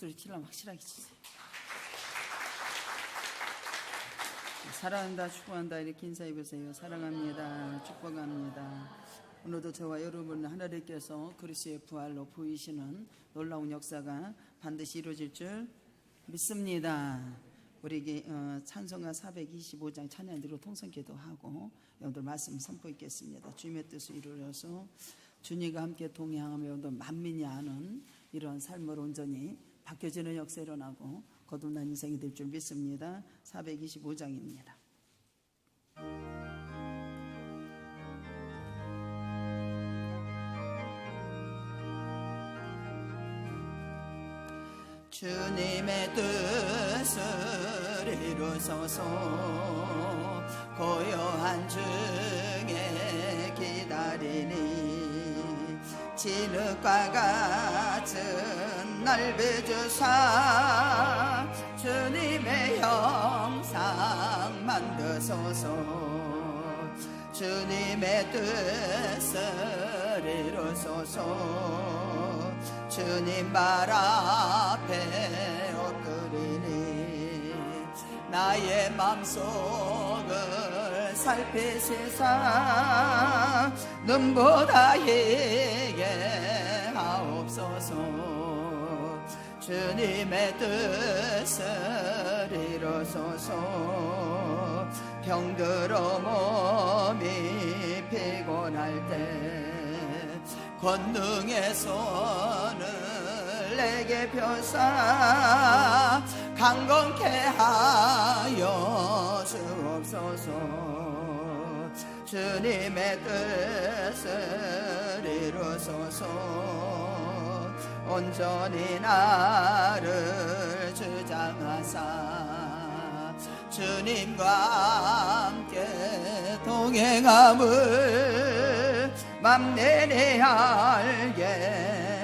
박수를 치려면 확실하게 치세요. 사랑한다, 축복한다 이렇게 인사해 보세요. 사랑합니다, 축복합니다. 오늘도 저와 여러분 하나님께서 그리스도의 부활로 보이시는 놀라운 역사가 반드시 이루어질 줄 믿습니다. 우리에게 찬송가 425장 찬양대로 통성기도하고 여러분들 말씀 선포했겠습니다. 주님의 뜻을 이루어서 주님과 함께 동행하며 여러분들 만민이 아는 이런 삶을 온전히 바뀌어지는 역사 일어나고 거듭난 인생이 될 줄 믿습니다. 425장입니다. 주님의 뜻을 이루소서. 고요한 중에 기다리니 진흙과 같은 날 비주사 주님의 형상 만드소서. 주님의 뜻을 이루소서. 주님 발 앞에 엎드리니 나의 맘속을 살피시사 눈보다 희게 하옵소서. 주님의 뜻을 이루소서. 병들어 몸이 피곤할 때 권능의 손을 내게 펴사 강건케 하여 주옵소서. 주님의 뜻을 이루소서. 온전히 나를 주장하사 주님과 함께 동행함을 맘내내 알게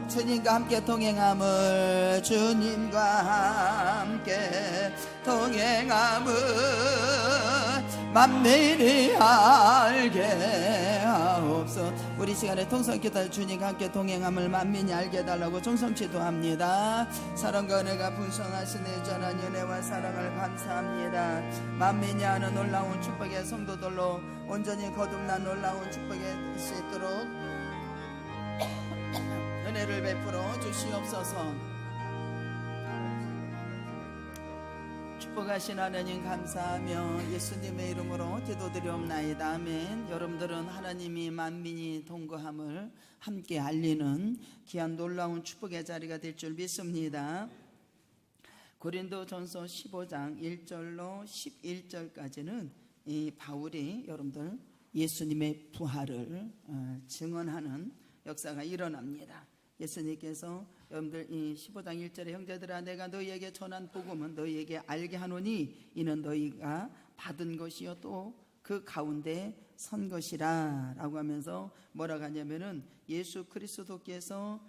주님과 함께 동행함을 주님과 함께 동행함을 맘내내 알게 하옵소서. 우리 시간에 통성기도 주님과 함께 동행함을 만민이 알게 해달라고 종성기도합니다. 사랑과 은혜가 분성하신 전한 은혜와 사랑을 감사합니다. 만민이 아는 놀라운 축복의 성도들로 온전히 거듭난 놀라운 축복이 될 수 있도록 은혜를 베풀어 주시옵소서. 축복하신 하나님 감사하며 예수님의 이름으로 기도드리옵나이다. 아멘. 여러분들은 하나님이 만민이 동거함을 함께 알리는 귀한 놀라운 축복의 자리가 될 줄 믿습니다. 고린도전서 15장 1절로 11절까지는 이 바울이 여러분들 예수님의 부활을 증언하는 역사가 일어납니다. 예수님께서 여러분들 이 15장 1절에 형제들아 내가 너희에게 전한 복음은 너희에게 알게 하노니 이는 너희가 받은 것이요 또 그 가운데 선 것이라 라고 하면서 뭐라고 하냐면은 예수 그리스도께서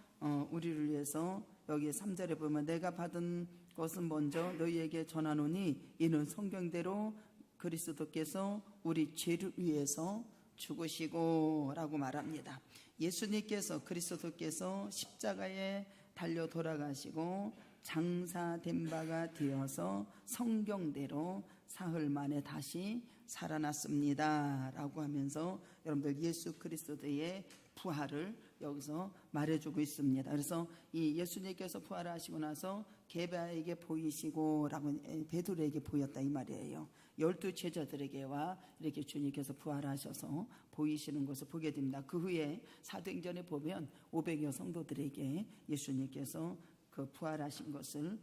우리를 위해서 여기 3절에 보면 내가 받은 것은 먼저 너희에게 전하노니 이는 성경대로 그리스도께서 우리 죄를 위해서 죽으시고 라고 말합니다. 예수님께서 그리스도께서 십자가에 달려 돌아가시고 장사된 바가 되어서 성경대로 사흘 만에 다시 살아났습니다 라고 하면서 여러분들 예수 그리스도의 부활을 여기서 말해주고 있습니다. 그래서 이 예수님께서 부활하시고 나서 게바에게 보이시고 라고 베드로에게 보였다 이 말이에요. 12 제자들에게와 이렇게 주님께서 부활하셔서 보이시는 것을 보게 됩니다. 그 후에 사도행전에 보면 500여 성도들에게 예수님께서 그 부활하신 것을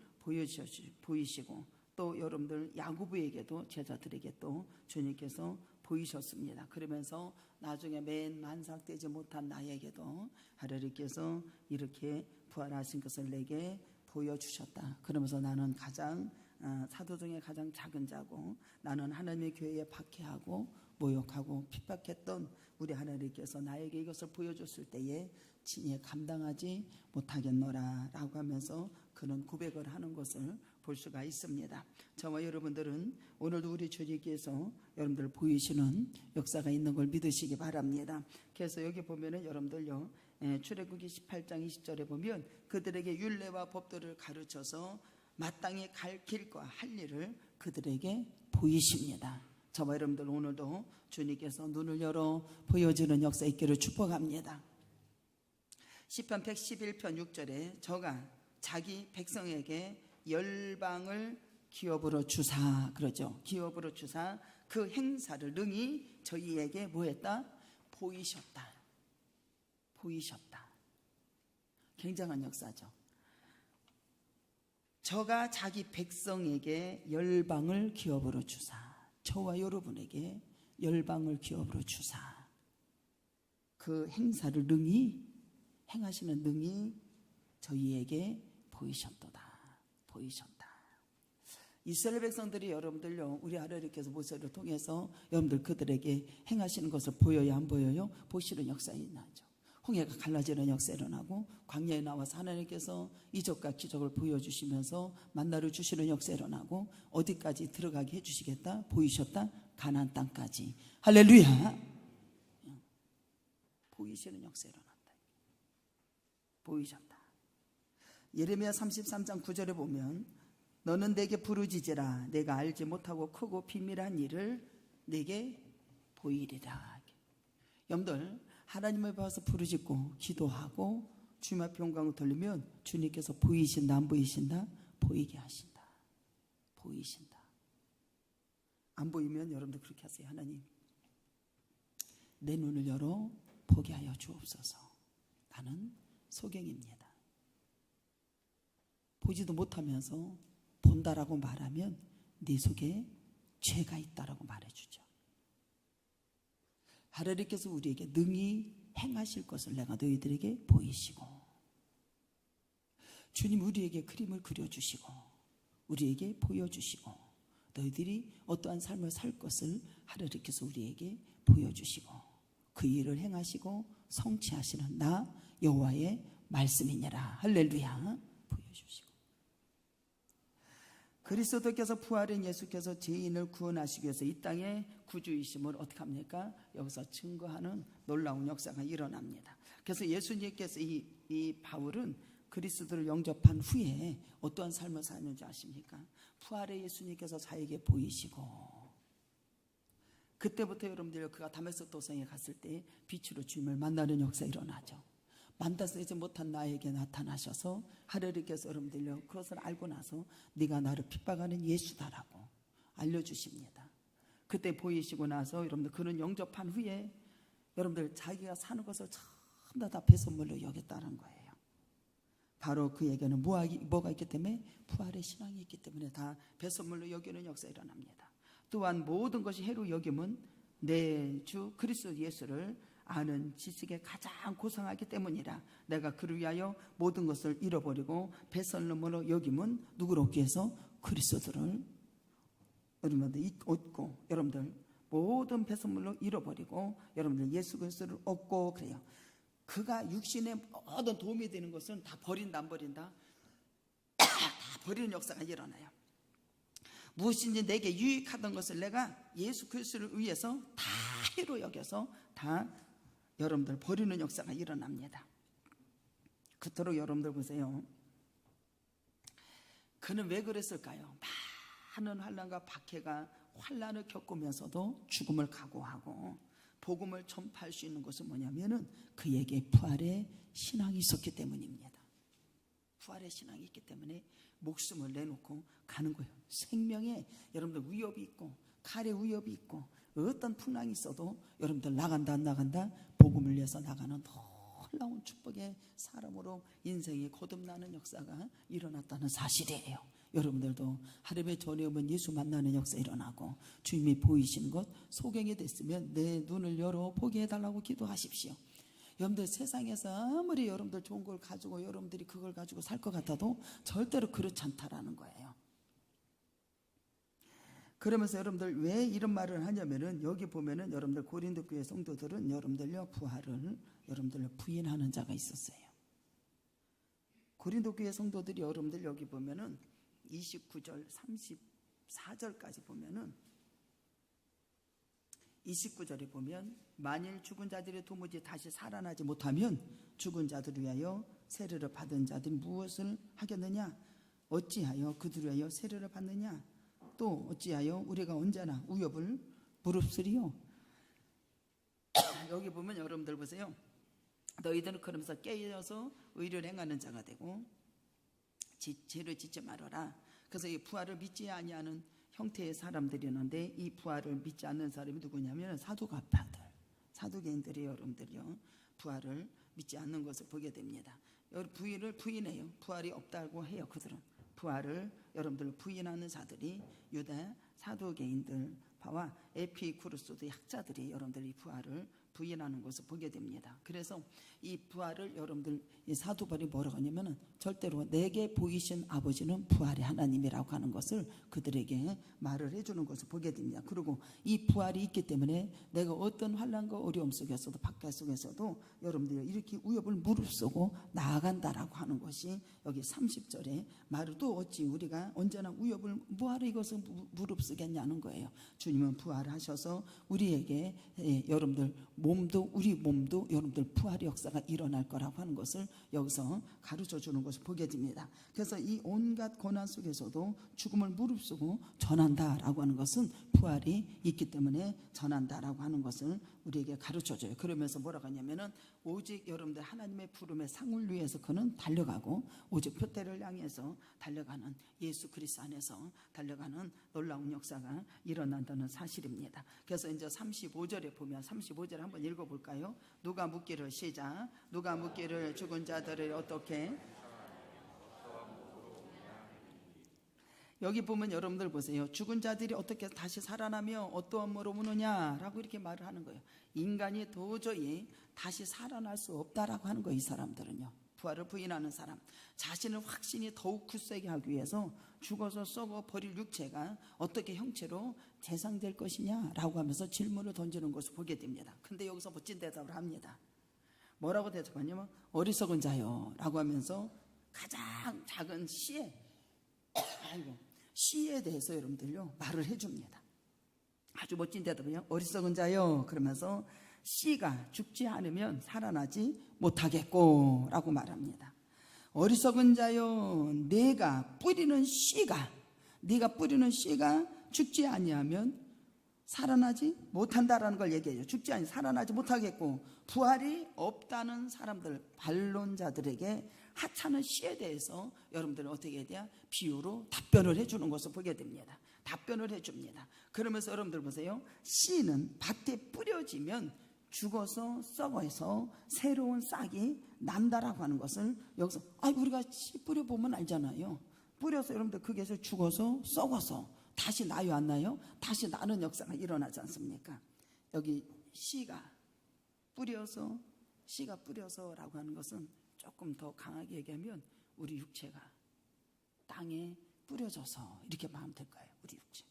보이시고 또 여러분들 야고보에게도 제자들에게 또 주님께서 보이셨습니다. 그러면서 나중에 맨 만삭되지 못한 나에게도 하나님께서 이렇게 부활하신 것을 내게 보여주셨다. 그러면서 나는 가장 사도 중에 가장 작은 자고 나는 하나님의 교회에 박해하고 모욕하고 핍박했던 우리 하나님께서 나에게 이것을 보여줬을 때에 친히 감당하지 못하겠노라 라고 하면서 그는 고백을 하는 것을 볼 수가 있습니다. 저와 여러분들은 오늘도 우리 주님께서 여러분들 보이시는 역사가 있는 걸 믿으시기 바랍니다. 그래서 여기 보면은 여러분들요 출애굽기 18장 20절에 보면 그들에게 율례와 법도를 가르쳐서 마땅히 갈 길과 할 일을 그들에게 보이십니다. 저와 여러분들 오늘도 주님께서 눈을 열어 보여주는 역사 있기를 축복합니다. 시편 111편 6절에 저가 자기 백성에게 열방을 기업으로 주사, 그러죠. 기업으로 주사 그 행사를 능히 저희에게 뭐했다? 보이셨다. 보이셨다. 굉장한 역사죠. 저가 자기 백성에게 열방을 기업으로 주사, 저와 여러분에게 열방을 기업으로 주사 그 행사를 능히 행하시는 능히 저희에게 보이셨도다. 보이셨다. 이스라엘 백성들이 여러분들요, 우리 하나님께서 모세를 통해서 여러분들 그들에게 행하시는 것을 보여요, 안 보여요? 보시는 역사가 일어나죠. 홍해가 갈라지는 역사가 일어나고 광야에 나와서 하나님께서 이적과 기적을 보여주시면서 만나를 주시는 역사가 일어나고 어디까지 들어가게 해주시겠다? 보이셨다? 가나안 땅까지. 할렐루야. 보이시는 역사가 일어난다. 보이셨다. 예레미야 33장 9절에 보면 너는 내게 부르짖으라. 내가 알지 못하고 크고 비밀한 일을 내게 보이리라. 여러분들 하나님을 봐서 부르짖고 기도하고 주님 앞에 영광을 돌리면 주님께서 보이신다 안 보이신다? 보이게 하신다. 보이신다. 안 보이면 여러분들 그렇게 하세요. 하나님 내 눈을 열어 보게 하여 주옵소서. 나는 소경입니다. 보지도 못하면서 본다라고 말하면 네 속에 죄가 있다라고 말해주죠. 하나님께서 우리에게 능히 행하실 것을 내가 너희들에게 보이시고 주님 우리에게 그림을 그려주시고 우리에게 보여주시고 너희들이 어떠한 삶을 살 것을 하나님께서 우리에게 보여주시고 그 일을 행하시고 성취하시는 나 여호와의 말씀이니라. 할렐루야. 보여주시고 그리스도께서 부활인 예수께서 죄인을 구원하시기 위해서 이 땅에 구주이심을 어떻게 합니까? 여기서 증거하는 놀라운 역사가 일어납니다. 그래서 예수님께서 이 바울은 그리스도를 영접한 후에 어떠한 삶을 사는지 아십니까? 부활의 예수님께서 자에게 보이시고 그때부터 여러분들 그가 다메섹 도성에 갔을 때 빛으로 주님을 만나는 역사가 일어나죠. 만나서 이제 못한 나에게 나타나셔서 하나님께서 여러분들요 그것을 알고 나서 네가 나를 핍박하는 예수다라고 알려주십니다. 그때 보이시고 나서 여러분들 그는 영접한 후에 여러분들 자기가 사는 것을 전부 다 배선물로 여겼다는 거예요. 바로 그에게는 뭐가 있기 때문에 부활의 신앙이 있기 때문에 다 배선물로 여기는 역사가 일어납니다. 또한 모든 것이 해로 여김은 내 주 그리스도 예수를 아는 지식에 가장 고상하기 때문이라. 내가 그를 위하여 모든 것을 잃어버리고 배설물로 여김은 누구를 얻기 위해서? 그리스도를 여러분들 얻고 여러분들 모든 배설물로 잃어버리고 여러분들 예수 그리스도를 얻고 그래요. 그가 육신에 모든 도움이 되는 것은 다 버린다 안 버린다? 다 버리는 역사가 일어나요. 무엇인지 내게 유익하던 것을 내가 예수 그리스도를 위해서 다 해로 여겨서 다 여러분들 버리는 역사가 일어납니다. 그토록 여러분들 보세요. 그는 왜 그랬을까요? 많은 환난과 박해가 환난을 겪으면서도 죽음을 각오하고 복음을 전파할 수 있는 것은 뭐냐면은 그에게 부활의 신앙이 있었기 때문입니다. 부활의 신앙이 있기 때문에 목숨을 내놓고 가는 거예요. 생명에 여러분들 위협이 있고 칼의 위협이 있고 어떤 풍랑이 있어도 여러분들 나간다 안 나간다 복음을 위해서 나가는 놀라운 축복의 사람으로 인생이 거듭나는 역사가 일어났다는 사실이에요. 여러분들도 하루에 전에 오면 예수 만나는 역사 일어나고 주님이 보이시는 것 소경이 됐으면 내 눈을 열어 보게 해달라고 기도하십시오. 여러분들 세상에서 아무리 여러분들 좋은 걸 가지고 여러분들이 그걸 가지고 살 것 같아도 절대로 그렇지 않다라는 거예요. 그러면서 여러분들 왜 이런 말을 하냐면은 여기 보면은 여러분들 고린도 교회 성도들은 여러분들요 부활을 여러분들로 부인하는 자가 있었어요. 고린도 교회 성도들이 여러분들 여기 보면은 29절 34절까지 보면은 29절에 보면 만일 죽은 자들이 도무지 다시 살아나지 못하면 죽은 자들을 위하여 세례를 받은 자들이 무엇을 하겠느냐? 어찌하여 그들을 위하여 세례를 받느냐? 또 어찌하여 우리가 언제나 위협을 무릅쓰리요? 여기 보면 여러분들 보세요. 너희들은 그러면서 깨어서 의를 행하는 자가 되고 죄를 짓지 말아라. 그래서 이 부활을 믿지 아니하는 형태의 사람들이 있는데, 이 부활을 믿지 않는 사람이 누구냐면 사두가파들, 사두개인들이 여러분들요 부활을 믿지 않는 것을 보게 됩니다. 부활을 부인해요. 부활이 없다고 해요. 그들은 부활을 여러분들 부인하는 자들이 유다 사두개인들 파와 에피쿠르스도 학자들이 여러분들이 부활을 부인하는 것을 보게 됩니다. 그래서 이 부활을 여러분들 이 사도바울이 뭐라고 하냐면은 절대로 내게 보이신 아버지는 부활의 하나님이라고 하는 것을 그들에게 말을 해주는 것을 보게 됩니다. 그리고 이 부활이 있기 때문에 내가 어떤 환난과 어려움 속에서도 바깥 속에서도 여러분들이 이렇게 위협을 무릅쓰고 나아간다라고 하는 것이 여기 30절에 말을, 또 어찌 우리가 언제나 위협을 뭐하러 이것을 무릅쓰겠냐는 거예요. 주님은 부활하셔서 우리에게 여러분들 몸도, 우리 몸도 여러분들 부활의 역사가 일어날 거라고 하는 것을 여기서 가르쳐 주는 것을 보게 됩니다. 그래서 이 온갖 고난 속에서도 죽음을 무릅쓰고 전한다라고 하는 것은 부활이 있기 때문에 전한다라고 하는 것을 우리에게 가르쳐 줘요. 그러면서 뭐라고 하냐면은 오직 여러분들 하나님의 부름의 상을 위해서 그는 달려가고 오직 표대를 향해서 달려가는 예수 그리스도 안에서 달려가는 놀라운 역사가 일어난다는 사실입니다. 그래서 이제 35절에 보면 35절 한번 읽어볼까요? 누가 묻기를, 시작. 누가 묻기를 죽은 자들을 어떻게, 여기 보면 여러분들 보세요. 죽은 자들이 어떻게 다시 살아나며 어떠함으로 무느냐라고 이렇게 말을 하는 거예요. 인간이 도저히 다시 살아날 수 없다라고 하는 거예요. 이 사람들은요, 부활을 부인하는 사람, 자신을 확신이 더욱 굳세게 하기 위해서 죽어서 썩어 버릴 육체가 어떻게 형체로 재상될 것이냐라고 하면서 질문을 던지는 것을 보게 됩니다. 근데 여기서 멋진 대답을 합니다. 뭐라고 대답하냐면 어리석은 자요 라고 하면서 가장 작은 씨에 대해서 여러분들요 말을 해줍니다. 아주 멋진 대답이요. 어리석은 자요, 그러면서 씨가 죽지 않으면 살아나지 못하겠고 라고 말합니다. 어리석은 자요, 네가 뿌리는 씨가 죽지 아니하면 살아나지 못한다라는 걸 얘기해요. 죽지 아니 살아나지 못하겠고, 부활이 없다는 사람들, 반론자들에게 하찮은 씨에 대해서 여러분들은 어떻게 해야 돼요? 비유로 답변을 해주는 것을 보게 됩니다. 답변을 해줍니다. 그러면서 여러분들 보세요. 씨는 밭에 뿌려지면 죽어서 썩어서 새로운 싹이 난다라고 하는 것을 여기서 우리가 씨 뿌려보면 알잖아요. 뿌려서 여러분들 그게서 죽어서 썩어서 다시 나요, 안 나요? 다시 나는 역사가 일어나지 않습니까? 여기 씨가 뿌려서라고 하는 것은 조금 더 강하게 얘기하면 우리 육체가 땅에 뿌려져서 이렇게 말하면 될까요? 우리 육체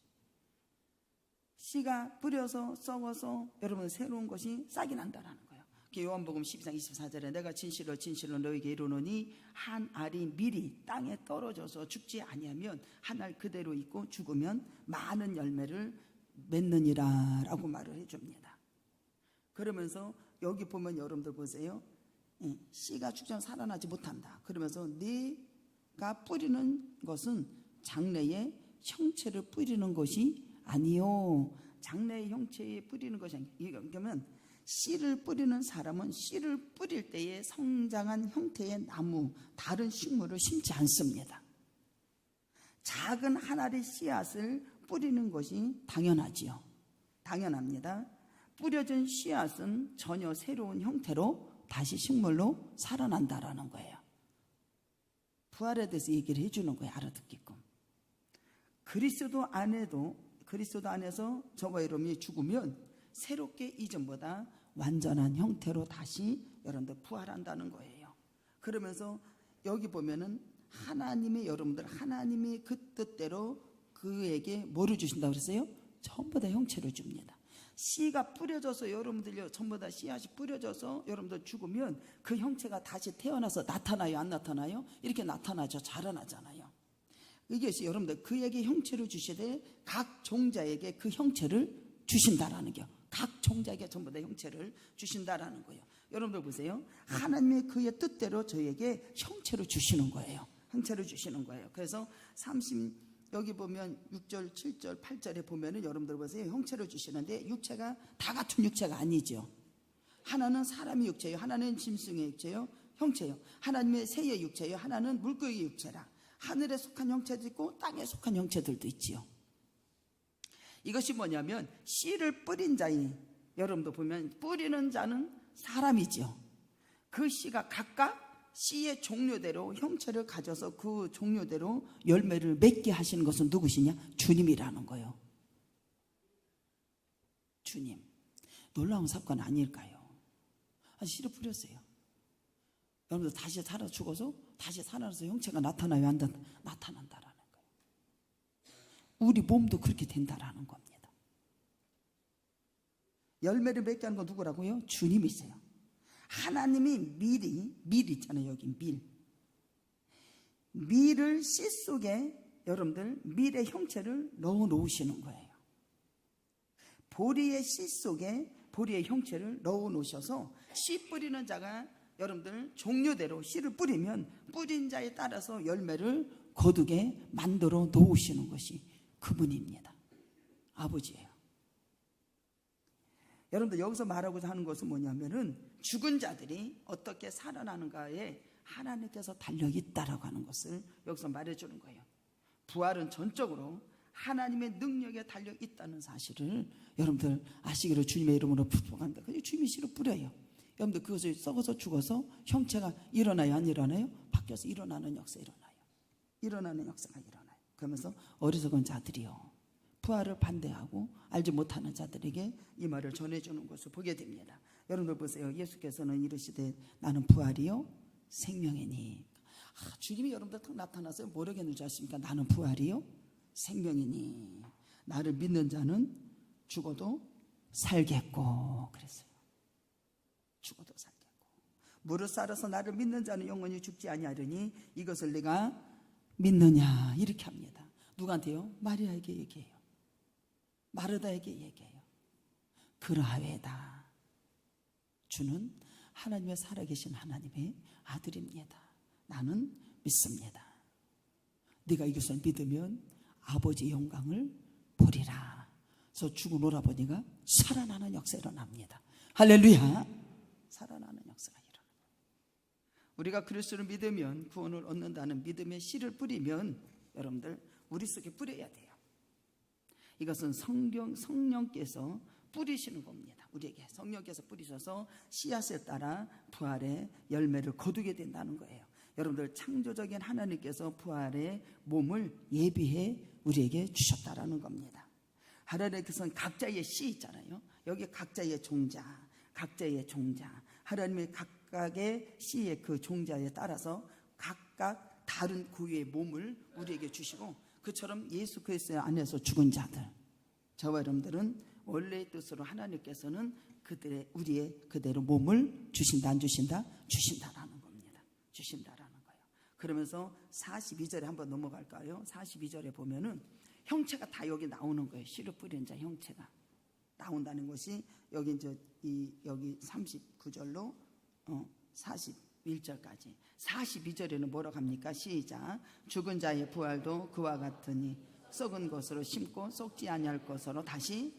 씨가 뿌려서 썩어서 여러분 새로운 것이 싹이 난다라는 거예요. 요한복음 12장 24절에 내가 진실로 너에게 이르노니 한 알이 미리 땅에 떨어져서 죽지 아니하면 한 알 그대로 있고 죽으면 많은 열매를 맺느니라 라고 말을 해줍니다. 그러면서 여기 보면 여러분들 보세요. 씨가 죽지 않으면 살아나지 못한다. 그러면서 네가 뿌리는 것은 장래의 형체를 뿌리는 것이 아니요. 장래의 형체에 뿌리는 것이 아니요. 그러면 씨를 뿌리는 사람은 씨를 뿌릴 때에 성장한 형태의 나무, 다른 식물을 심지 않습니다. 작은 한 알의 씨앗을 뿌리는 것이 당연하지요. 당연합니다. 뿌려진 씨앗은 전혀 새로운 형태로 다시 식물로 살아난다라는 거예요. 부활에 대해서 얘기를 해주는 거예요. 알아듣게끔. 그리스도 안에서 저와 여러분이 죽으면 새롭게 이전보다 완전한 형태로 다시 여러분들 부활한다는 거예요. 그러면서 여기 보면은 하나님이 그 뜻대로 그에게 뭐를 주신다고 그랬어요? 전부 다 형체를 줍니다. 씨가 뿌려져서 여러분들요, 전부 다 씨앗이 뿌려져서 여러분들 죽으면 그 형체가 다시 태어나서 나타나요, 안 나타나요? 이렇게 나타나죠. 자라나잖아요. 이것이 여러분들 그에게 형체를 주시되 각 종자에게 그 형체를 주신다라는 게 각 종자에게 전부 다 형체를 주신다라는 거예요. 여러분들 보세요. 하나님의 그의 뜻대로 저에게 형체를 주시는 거예요. 형체를 주시는 거예요. 그래서 여기 보면 6절, 7절, 8절에 보면은 여러분들 보세요. 형체를 주시는데 육체가 다 같은 육체가 아니죠. 하나는 사람의 육체예요. 하나는 짐승의 육체예요. 형체예요. 하나님의 새의 육체예요. 하나는 물고기의 육체라. 하늘에 속한 형체도 있고 땅에 속한 형체들도 있지요. 이것이 뭐냐면 씨를 뿌린 자인, 여러분도 보면 뿌리는 자는 사람이지요. 그 씨가 각각 씨의 종류대로 형체를 가져서 그 종류대로 열매를 맺게 하시는 것은 누구시냐? 주님이라는 거예요. 주님. 놀라운 사건 아닐까요? 씨를 뿌렸어요. 여러분들 다시 살아 죽어서 다시 살아나서 형체가 나타나요? 안 나타난다라는 거예요. 우리 몸도 그렇게 된다라는 겁니다. 열매를 맺게 하는 건 누구라고요? 주님이세요. 하나님이 밀 있잖아요. 여기 밀을 씨 속에 여러분들 밀의 형체를 넣어 놓으시는 거예요. 보리의 씨 속에 보리의 형체를 넣어 놓으셔서 씨 뿌리는 자가 여러분들 종류대로 씨를 뿌리면 뿌린 자에 따라서 열매를 거두게 만들어 놓으시는 것이 그분입니다. 아버지예요. 여러분들 여기서 말하고자 하는 것은 뭐냐면은 죽은 자들이 어떻게 살아나는가에 하나님께서 달려있다라고 하는 것을 여기서 말해주는 거예요. 부활은 전적으로 하나님의 능력에 달려있다는 사실을 여러분들 아시기를 주님의 이름으로 부탁합니다. 주님이 씨를 뿌려요. 여러분들 그것을 썩어서 죽어서 형체가 일어나요? 안 일어나요? 바뀌어서 일어나는 역사 일어나요. 일어나는 역사가 일어나요. 그러면서 어리석은 자들이요, 부활을 반대하고 알지 못하는 자들에게 이 말을 전해주는 것을 보게 됩니다. 여러분들 보세요. 예수께서는 이르시되 나는 부활이요 생명이니. 주님이 여러분들 딱 나타나서 뭐라고 했는지 아십니까? 나는 부활이요 생명이니 나를 믿는 자는 죽어도 살겠고 그랬어요. 죽어도 살겠고 무릇 살아서 나를 믿는 자는 영원히 죽지 아니하리니 이것을 내가 믿느냐 이렇게 합니다. 누구한테요? 마리아에게 얘기해요. 마르다에게 얘기해요. 그러하외다. 주는 하나님의 살아계신 하나님의 아들입니다. 나는 믿습니다. 네가 이것을 믿으면 아버지의 영광을 보리라. 그래서 죽은 오라버니가 살아나는 역사가 일어납니다. 할렐루야. 살아나는 역사가 일어나요. 우리가 그리스도를 믿으면 구원을 얻는다는 믿음의 씨를 뿌리면 여러분들 우리 속에 뿌려야 돼요. 이것은 성령께서 뿌리시는 겁니다. 우리에게 성령께서 뿌리셔서 씨앗에 따라 부활의 열매를 거두게 된다는 거예요. 여러분들 창조적인 하나님께서 부활의 몸을 예비해 우리에게 주셨다라는 겁니다. 하나님께서는 각자의 씨 있잖아요. 여기 각자의 종자, 하나님의 각각의 씨의 그 종자에 따라서 각각 다른 고유의 몸을 우리에게 주시고, 그처럼 예수 그리스도 안에서 죽은 자들, 저와 여러분들은 원래의 뜻으로 하나님께서는 우리의 그대로 몸을 주신다, 안 주신다? 주신다라는 겁니다. 주신다라는 거예요. 그러면서 42절에 한번 넘어갈까요? 42절에 보면은 형체가 다 여기 나오는 거예요. 씨를 뿌린 자 형체가 나온다는 것이 여기 여기 39절로 41절까지. 42절에는 뭐라고 합니까? 시작. 죽은 자의 부활도 그와 같으니 썩은 것으로 심고 썩지 아니할 것으로 다시,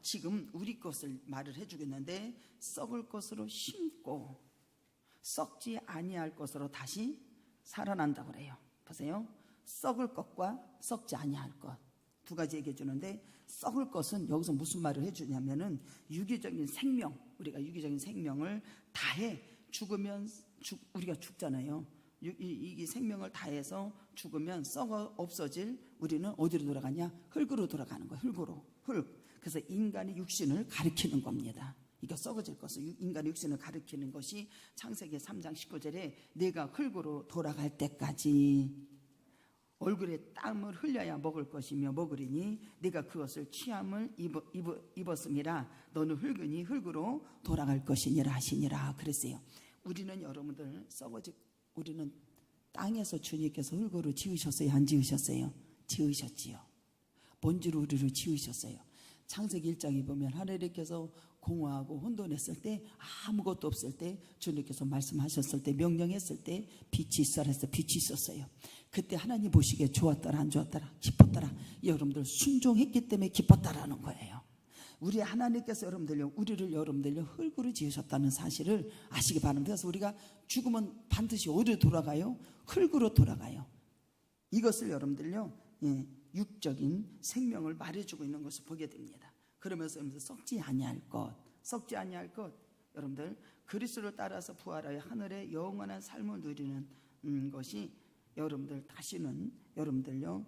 지금 우리 것을 말을 해주겠는데, 썩을 것으로 심고 썩지 아니할 것으로 다시 살아난다고 그래요. 보세요. 썩을 것과 썩지 아니할 것 두 가지 얘기해 주는데, 썩을 것은 여기서 무슨 말을 해주냐면은 유기적인 생명, 우리가 유기적인 생명을 다해 죽으면 우리가 죽잖아요. 이 생명을 다해서 죽으면 썩어 없어질, 우리는 어디로 돌아가냐? 흙으로 돌아가는 거예요. 흙. 그래서 인간의 육신을 가리키는 겁니다. 이거 썩어질 것을, 인간의 육신을 가리키는 것이 창세기 3장 19절에 내가 흙으로 돌아갈 때까지 얼굴에 땀을 흘려야 먹을 것이며 먹으리니 네가 그것을 취함을 입었음이라 너는 흙이니 흙으로 돌아갈 것이니라 하시니라 그랬어요. 우리는 여러분들 우리는 땅에서 주님께서 흙으로 지으셨어요? 안 지으셨어요? 지으셨지요. 먼지로 우리를 지으셨어요. 창세기 1장에 보면 하나님께서 공허하고 혼돈했을 때, 아무것도 없을 때, 주님께서 말씀하셨을 때, 명령했을 때 빛이 있어라 해서 빛이 있었어요. 그때 하나님 보시기에 좋았더라 안 좋았더라, 기뻤더라. 여러분들 순종했기 때문에 기뻤다라는 거예요. 우리 하나님께서 우리를 여러분들요 흙으로 지으셨다는 사실을 아시기 바랍니다. 그래서 우리가 죽으면 반드시 어디로 돌아가요? 흙으로 돌아가요. 이것을 여러분들요 육적인 생명을 말해주고 있는 것을 보게 됩니다. 그러면서 썩지 아니할 것, 여러분들 그리스도를 따라서 부활하여 하늘의 영원한 삶을 누리는 것이 여러분들 다시는 여러분들요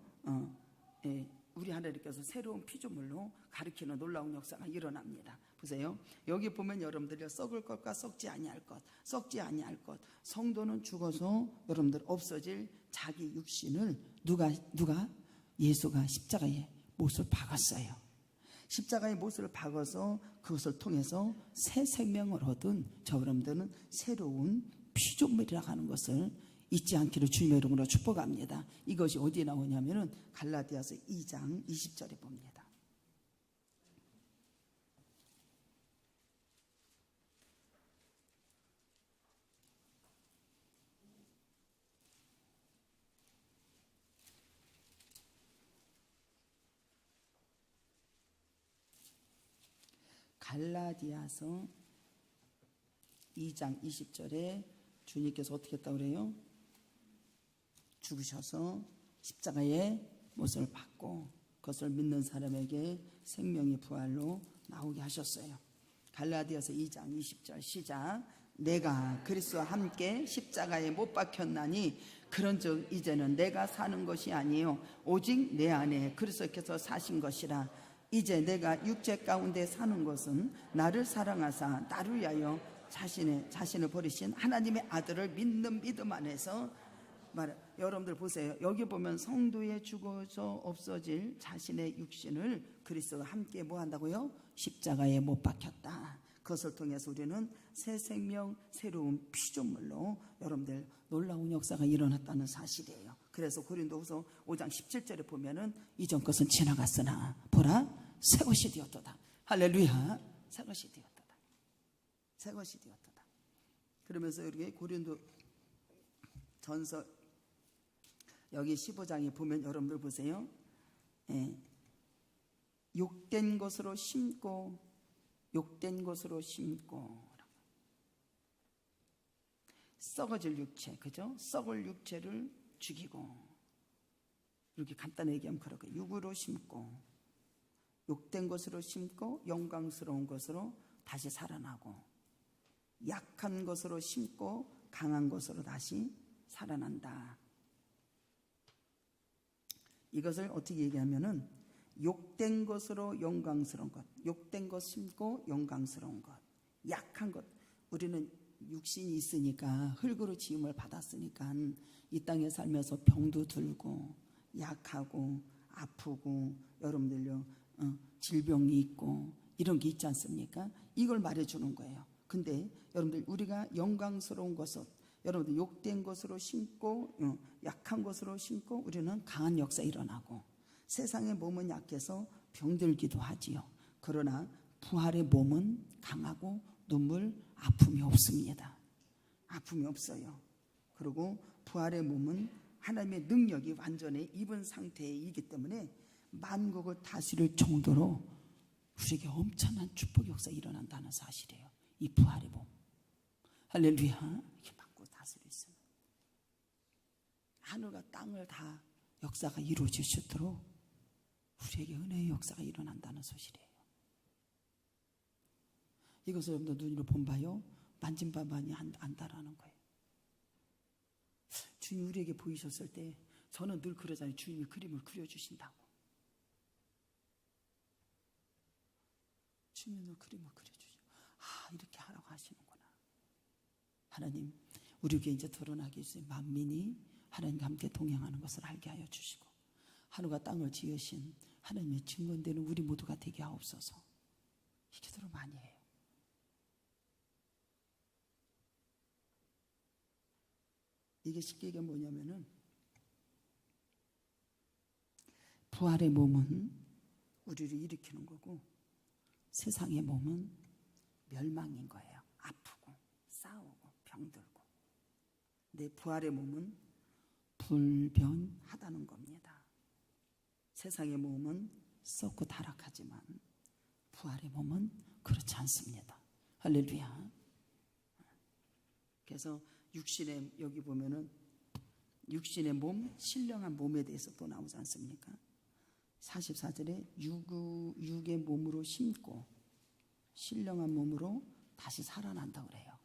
우리 하나님께서 새로운 피조물로 가리키는 놀라운 역사가 일어납니다. 보세요. 여기 보면 여러분들이 썩을 것과 썩지 아니할 것. 성도는 죽어서 여러분들 없어질 자기 육신을 누가 예수가 십자가에 못을 박았어요. 십자가의 못을 박아서 그것을 통해서 새 생명을 얻은 저 여러분들은 새로운 피조물이라고 하는 것을 잊지 않기를 주님의 이름으로 축복합니다. 이것이 어디에 나오냐면은 갈라디아서 2장 20절에 봅니다. 갈라디아서 2장 20절에 주님께서 어떻게 했다고 그래요? 죽으셔서 십자가에 못을 받고 그것을 믿는 사람에게 생명의 부활로 나오게 하셨어요. 갈라디아서 2장 20절 시작. 내가 그리스도와 함께 십자가에 못 박혔나니 그런즉 이제는 내가 사는 것이 아니요 오직 내 안에 그리스도께서 사신 것이라. 이제 내가 육체 가운데 사는 것은 나를 사랑하사 나를 위하여 자신을 버리신 하나님의 아들을 믿는 믿음 안에서 여러분들 보세요. 여기 보면 성도의 죽어서 없어질 자신의 육신을 그리스도와 함께 뭐 한다고요? 십자가에 못 박혔다. 그것을 통해서 우리는 새 생명, 새로운 피조물로 여러분들 놀라운 역사가 일어났다는 사실이에요. 그래서 고린도후서 5장 17절에 보면은 이전 것은 지나갔으나 보라 새 것이 되었도다. 할렐루야. 새 것이 되었도다. 새 것이 되었도다. 그러면서 여기 고린도 전서 여기 15장에 보면 여러분들 보세요. 욕된 것으로 심고 썩어질 육체, 그죠? 썩을 육체를 죽이고, 이렇게 간단히 얘기하면 그렇게 육으로 심고, 욕된 것으로 심고 영광스러운 것으로 다시 살아나고, 약한 것으로 심고 강한 것으로 다시 살아난다. 이것을 어떻게 얘기하면은 욕된 것으로 영광스러운 것, 욕된 것 심고 영광스러운 것, 약한 것. 우리는 육신이 있으니까, 흙으로 지음을 받았으니까 이 땅에 살면서 병도 들고 약하고 아프고 여러분들요 질병이 있고 이런 게 있지 않습니까? 이걸 말해주는 거예요. 근데 여러분들 우리가 영광스러운 것을 여러분들 욕된 것으로 심고 약한 것으로 심고 우리는 강한 역사 일어나고, 세상의 몸은 약해서 병들기도 하지요. 그러나 부활의 몸은 강하고 눈물, 아픔이 없습니다. 아픔이 없어요. 그리고 부활의 몸은 하나님의 능력이 완전히 입은 상태이기 때문에 만국을 다스릴 정도로 우리에게 엄청난 축복 역사 일어난다는 사실이에요. 이 부활의 몸. 할렐루야. 이렇게 받고 다스릴 수 있어요. 하늘과 땅을 다 역사가 이루어질 수 있도록 우리에게 은혜의 역사가 일어난다는 소식이에요. 이것을 여러분들 눈으로 본바요 만진 바만이 안다라는 거예요. 주님이 우리에게 보이셨을 때 저는 늘 그러잖아요. 주님이 그림을 그려주신다고. 주님이 늘 그림을 그려주시고, 이렇게 하라고 하시는구나. 하나님, 우리에게 이제 드러나게 해주세요. 만민이 하나님과 함께 동행하는 것을 알게 하여 주시고, 하늘과 땅을 지으신 하나님의 증언되는 우리 모두가 되게 하옵소서. 이 기도를 많이 해요. 이게 쉽게 얘기하면 뭐냐면은, 부활의 몸은 우리를 일으키는 거고, 세상의 몸은 멸망인 거예요. 아프고 싸우고 병들고. 내 부활의 몸은 불변하다는 겁니다. 세상의 몸은 썩고 타락하지만 부활의 몸은 그렇지 않습니다. 할렐루야. 그래서 육신의, 여기 보면은 육신의 몸, 신령한 몸에 대해서 또 나오지 않습니까? 44절에 육의 몸으로 심고 신령한 몸으로 다시 살아난다 그래요.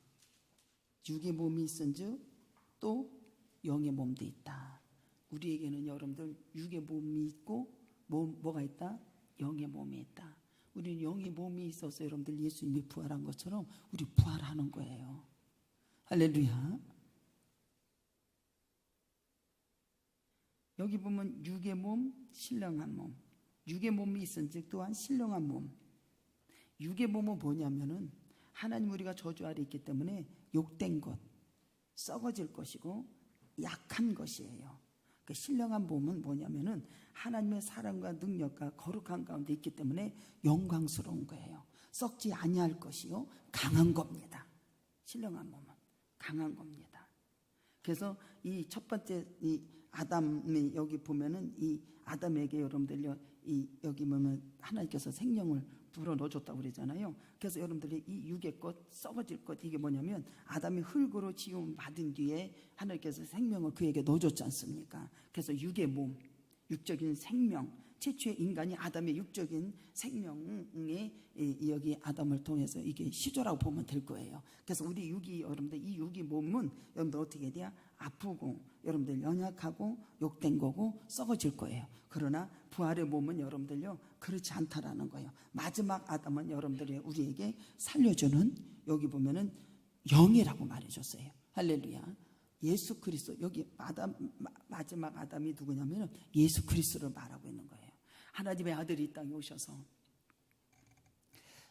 육의 몸이 있은즉 또 영의 몸도 있다. 우리에게는 여러분들 육의 몸이 있고 뭐가 있다? 영의 몸이 있다. 우리는 영의 몸이 있어서 여러분들 예수님이 부활한 것처럼 우리 부활하는 거예요. 할렐루야. 여기 보면 육의 몸, 신령한 몸. 육의 몸이 있은즉 또한 신령한 몸. 육의 몸은 뭐냐면은 하나님 우리가 저주 아래 있기 때문에 욕된 것, 썩어질 것이고 약한 것이에요. 그 신령한 몸은 뭐냐면은 하나님의 사랑과 능력과 거룩한 가운데 있기 때문에 영광스러운 거예요. 썩지 아니할 것이요 강한 겁니다. 신령한 몸은 강한 겁니다. 그래서 이 첫 번째 이 아담이 여기 보면은 이 아담에게 여러분들 여기 보면 하나님께서 생명을 불어 넣어줬다고 그러잖아요. 그래서 여러분들이 이 육의 것, 썩어질 것, 이게 뭐냐면 아담이 흙으로 지음 받은 뒤에 하나님께서 생명을 그에게 넣어줬지 않습니까? 그래서 육의 몸, 육적인 생명, 최초의 인간이 아담의 육적인 생명에 여기 아담을 통해서 이게 시조라고 보면 될 거예요. 그래서 우리 육이 여러분들 이 육이 몸은 여러분들 어떻게 돼야 아프고 여러분들 연약하고 욕된 거고 썩어질 거예요. 그러나 부활의 몸은 여러분들요 그렇지 않다라는 거예요. 마지막 아담은 여러분들이 우리에게 살려주는 여기 보면은 영이라고 말해줬어요. 할렐루야. 예수 그리스도, 여기 마지막 아담이 누구냐면 예수 그리스도를 말하고 있는 거예요. 하나님의 아들이 이 땅에 오셔서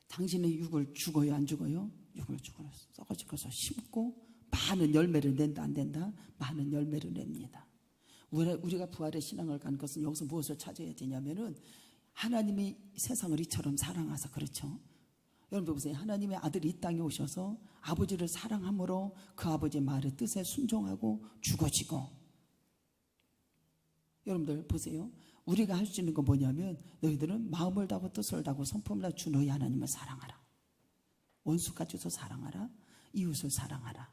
당신의 육을 죽어요 안 죽어요? 육을 죽어요. 썩어질 것을 심고 많은 열매를 낸다 안 된다? 많은 열매를 냅니다. 우리가 부활의 신앙을 가는 것은 여기서 무엇을 찾아야 되냐면은 하나님이 세상을 이처럼 사랑하사, 그렇죠? 여러분 보세요. 하나님의 아들이 이 땅에 오셔서 아버지를 사랑함으로 그 아버지의 말의 뜻에 순종하고 죽어지고, 여러분들 보세요. 우리가 할 수 있는 건 뭐냐면 너희들은 마음을 다하고 뜻을 다하고 성품을 다하고 주 너희 하나님을 사랑하라. 원수까지도 사랑하라. 이웃을 사랑하라.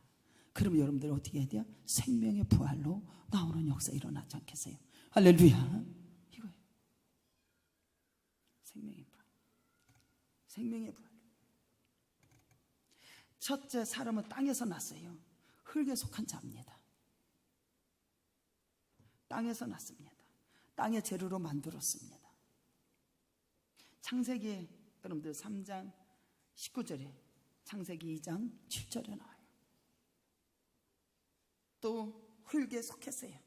그러면 여러분들 어떻게 해야 돼요? 생명의 부활로 나오는 역사 일어나지 않겠어요? 할렐루야. 이거예요. 생명의 부활. 생명의 부활. 첫째 사람은 땅에서 났어요. 흙에 속한 자입니다. 땅에서 났습니다. 땅의 재료로 만들었습니다. 창세기 여러분들 3장 19절에 창세기 2장 7절에 나와요. 또 흙에 속했어요.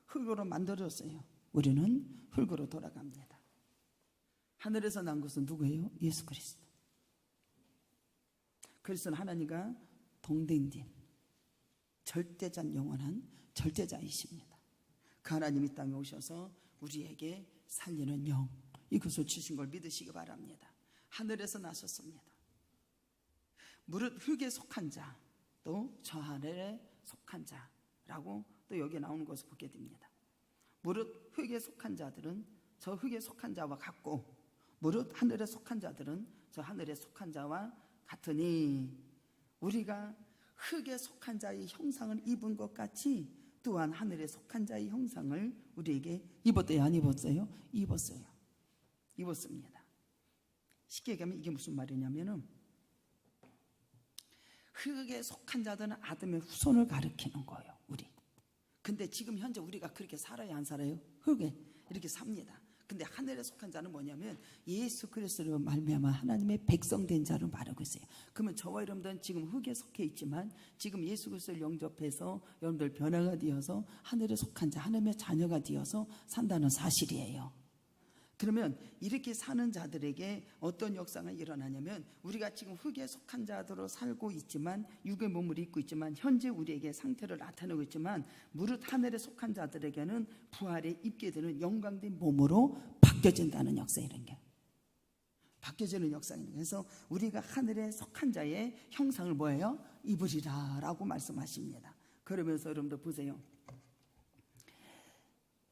흙으로 만들었어요. 우리는 흙으로 돌아갑니다. 하늘에서 난 것은 누구예요? 예수 그리스도. 그리스도는 하나님과 동등된 절대자, 영원한 절대자이십니다. 그 하나님이 이 땅에 오셔서 우리에게 살리는 영, 이것을 주신 걸 믿으시기 바랍니다. 하늘에서 나셨습니다. 무릇 흙에 속한 자, 또 저 하늘에 속한 자라고 또 여기 나오는 것을 보게 됩니다. 무릇 흙에 속한 자들은 저 흙에 속한 자와 같고 무릇 하늘에 속한 자들은 저 하늘에 속한 자와 같으니 우리가 흙에 속한 자의 형상을 입은 것 같이 또한 하늘에 속한 자의 형상을 우리에게 입었대요? 안 입었어요? 입었어요. 입었습니다. 쉽게 얘기하면 이게 무슨 말이냐면은 흙에 속한 자들은 아담의 후손을 가리키는 거예요. 우리. 근데 지금 현재 우리가 그렇게 살아야 안 살아요? 흙에 이렇게 삽니다. 근데 하늘에 속한 자는 뭐냐면 예수 그리스도로 말미암아 하나님의 백성된 자를 말하고 있어요. 그러면 저와 여러분들은 지금 흙에 속해 있지만 지금 예수 그리스도를 영접해서 여러분들 변화가 되어서 하늘에 속한 자, 하나님의 자녀가 되어서 산다는 사실이에요. 그러면 이렇게 사는 자들에게 어떤 역사가 일어나냐면 우리가 지금 흙에 속한 자들로 살고 있지만 육의 몸을 입고 있지만 현재 우리에게 상태를 나타내고 있지만 무릇 하늘에 속한 자들에게는 부활에 입게 되는 영광된 몸으로 바뀌어진다는 역사, 이런 게 바뀌어지는 역사입니다. 그래서 우리가 하늘에 속한 자의 형상을 뭐예요? 입으리라 라고 말씀하십니다. 그러면서 여러분들 보세요.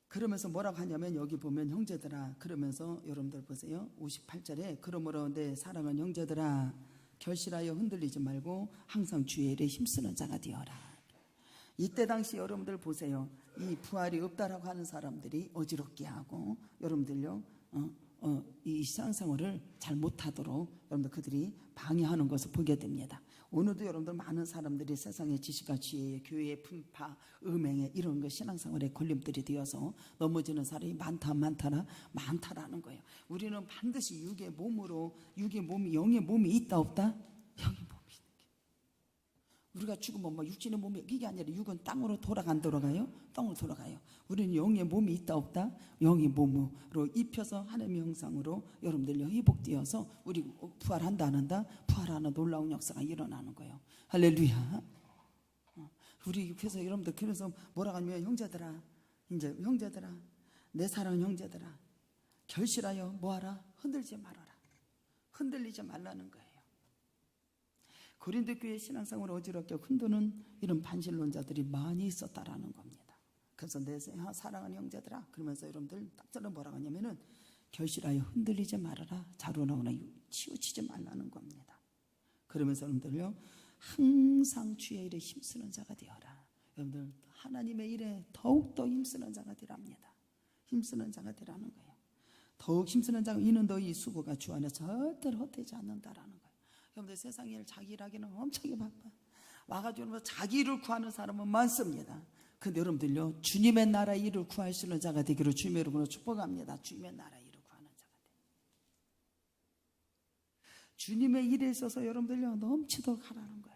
그러면서 뭐라고 하냐면 여기 보면 형제들아, 그러면서 여러분들 보세요. 58절에 그러므로 내 사랑하는 형제들아 결실하여 흔들리지 말고 항상 주의 일에 힘쓰는 자가 되어라. 이때 당시 여러분들 보세요. 이 부활이 없다라고 하는 사람들이 어지럽게 하고 여러분들요 이 신앙생활을 잘 못하도록 여러분들 그들이 방해하는 것을 보게 됩니다. 오늘도 여러분들 많은 사람들이 세상의 지식과 지혜에, 교회의 분파, 음행에 이런 거 신앙생활에 걸림돌이 되어서 넘어지는 사람이 많다라는 거예요. 우리는 반드시 육의 몸이 영의 몸이 있다 없다? 영의 몸이 있는 게. 우리가 죽으면 뭐 육신의 몸이 이게 아니라 육은 땅으로 돌아가요? 땅으로 돌아가요. 우리는 영의 몸이 있다 없다? 영의 몸으로 입혀서 하나님의 형상으로 여러분들요 회복되어서 우리 부활한다 안 한다? 부활하는 놀라운 역사가 일어나는 거예요. 할렐루야. 우리 그래서 여러분들 그래서 뭐라고 하냐면 형제들아, 이제 형제들아, 내 사랑하는 형제들아, 결실하여 뭐하라? 흔들지 말아라. 흔들리지 말라는 거예요. 고린도 교회 신앙생활을 어지럽게 흔드는 이런 반신론자들이 많이 있었다라는 겁니다. 그래서 내 사랑하는 형제들아, 그러면서 여러분들 딱저는 뭐라고 하냐면은 결실하여 흔들리지 말아라. 자로나거나 치우치지 말라는 겁니다. 그러면서 여러분들요 항상 주의 일에 힘쓰는 자가 되어라. 여러분들 하나님의 일에 더욱더 힘쓰는 자가 되랍니다. 힘쓰는 자가 되라는 거예요. 더욱 힘쓰는 자가 이는 너희 수고가 주 안에 절대로 헛되지 않는다라는 거예요. 여러분들 세상 일 자기 일하기는 엄청 바빠. 와가지고 자기 일을 구하는 사람은 많습니다. 근데 여러분들요 주님의 나라의 일을 구할 수 있는 자가 되기를 주님의 이름으로 축복합니다. 주님의 나라의 일을 구하는 자가 돼. 주님의 일에 있어서 여러분들요 넘치도록 하라는 거예요.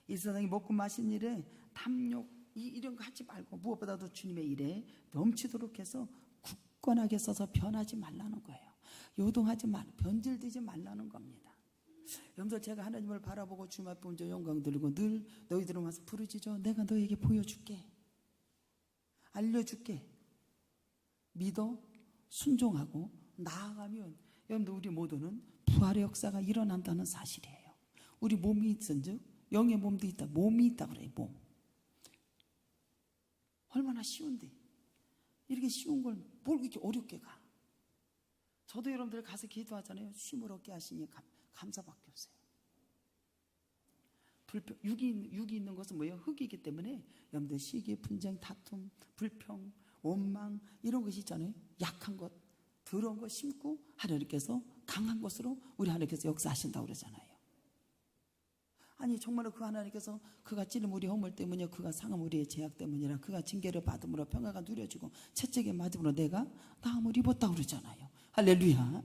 이 세상에 먹고 마신 일에 탐욕 이런 거 하지 말고 무엇보다도 주님의 일에 넘치도록 해서 굳건하게 써서 변하지 말라는 거예요. 요동하지 말, 변질되지 말라는 겁니다. 여러분들 제가 하나님을 바라보고 주님 앞에 온전 영광 들고 늘 너희들은 와서 부르짖어 내가 너에게 보여줄게, 알려줄게. 믿어 순종하고 나아가면 여러분들 우리 모두는 부활의 역사가 일어난다는 사실이에요. 우리 몸이 있은즉 영의 몸도 있다. 몸이 있다 그래요. 몸. 얼마나 쉬운데 이렇게 쉬운 걸 뭘 이렇게 어렵게 가. 저도 여러분들 가서 기도하잖아요. 쉼을 얻게 하시니 감사밖에 없어요. 불평, 육이 있는 것은 뭐예요? 흙이기 때문에 여러분들 시기, 분쟁, 다툼, 불평, 원망 이런 것이 있잖아요. 약한 것, 더러운 것 심고 하나님께서 강한 것으로 우리 하나님께서 역사하신다고 그러잖아요. 아니 정말로 그 하나님께서 그가 찌른 우리 허물 때문이요 그가 상한 우리의 죄악 때문이라 그가 징계를 받음으로 평화가 누려지고 채찍에 맞음으로 내가 나음을 입었다고 그러잖아요. 할렐루야.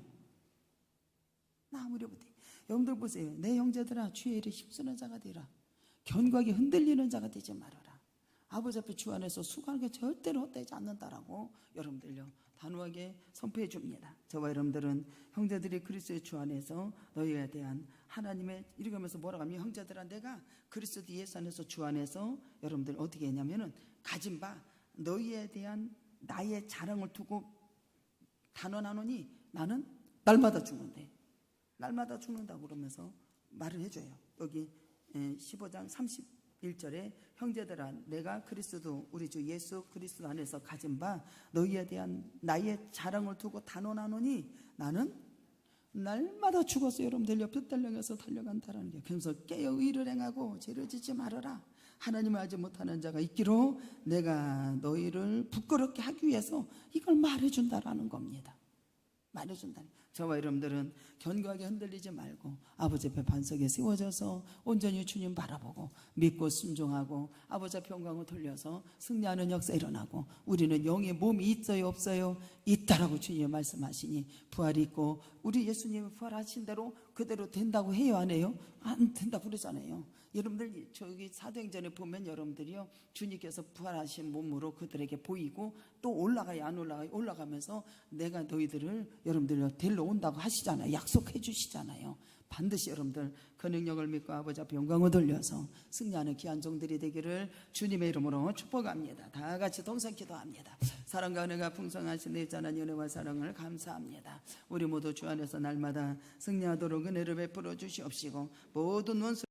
나음을 입었대. 여러분들 보세요. 내 형제들아 주의 일에 힘쓰는 자가 되라. 견고하게 흔들리는 자가 되지 말아라. 아버지 앞에 주 안에서 수고하는 게 절대로 헛되지 않는다라고 여러분들요 단호하게 선포해 줍니다. 저와 여러분들은 형제들이 그리스도의 주 안에서 너희에 대한 하나님의 이러면서 뭐라고 하면 형제들아 내가 그리스도 예수 안에서 주 안에서 여러분들 어떻게 했냐면은 가진 바 너희에 대한 나의 자랑을 두고 단언하노니 나는 날마다 죽는데 날마다 죽는다고 그러면서 말을 해줘요. 여기 15장 31절에 형제들아 내가 그리스도 우리 주 예수 그리스도 안에서 가진 바 너희에 대한 나의 자랑을 두고 단언하노니 나는 날마다 죽어서 여러분들 옆에 달려가서 달려간다라는 게. 그래서 깨어 의를 행하고 죄를 짓지 말아라. 하나님을 알지 못하는 자가 있기로 내가 너희를 부끄럽게 하기 위해서 이걸 말해준다라는 겁니다. 말해준다. 저와 여러분들은 견고하게 흔들리지 말고 아버지 앞에 반석에 세워져서 온전히 주님 바라보고 믿고 순종하고 아버지 앞에 영광을 돌려서 승리하는 역사 일어나고 우리는 영의 몸이 있어요 없어요? 있다라고 주님이 말씀하시니 부활이 있고 우리 예수님이 부활하신 대로 그대로 된다고 해요 안 해요? 안 된다고 그러잖아요. 여러분들 저기 사도행전에 보면 여러분들이요 주님께서 부활하신 몸으로 그들에게 보이고 또 올라가요 안 올라가요? 올라가면서 내가 너희들을 여러분들로 데려온다고 하시잖아요. 약속해 주시잖아요. 반드시 여러분들 그 능력을 믿고 아버지 앞에 영광을 돌려서 승리하는 귀한 종들이 되기를 주님의 이름으로 축복합니다. 다 같이 동성 기도합니다. 사랑과 은혜가 풍성하신 내 전한 은혜와 사랑을 감사합니다. 우리 모두 주 안에서 날마다 승리하도록 은혜를 베풀어 주시옵시고 모든 원수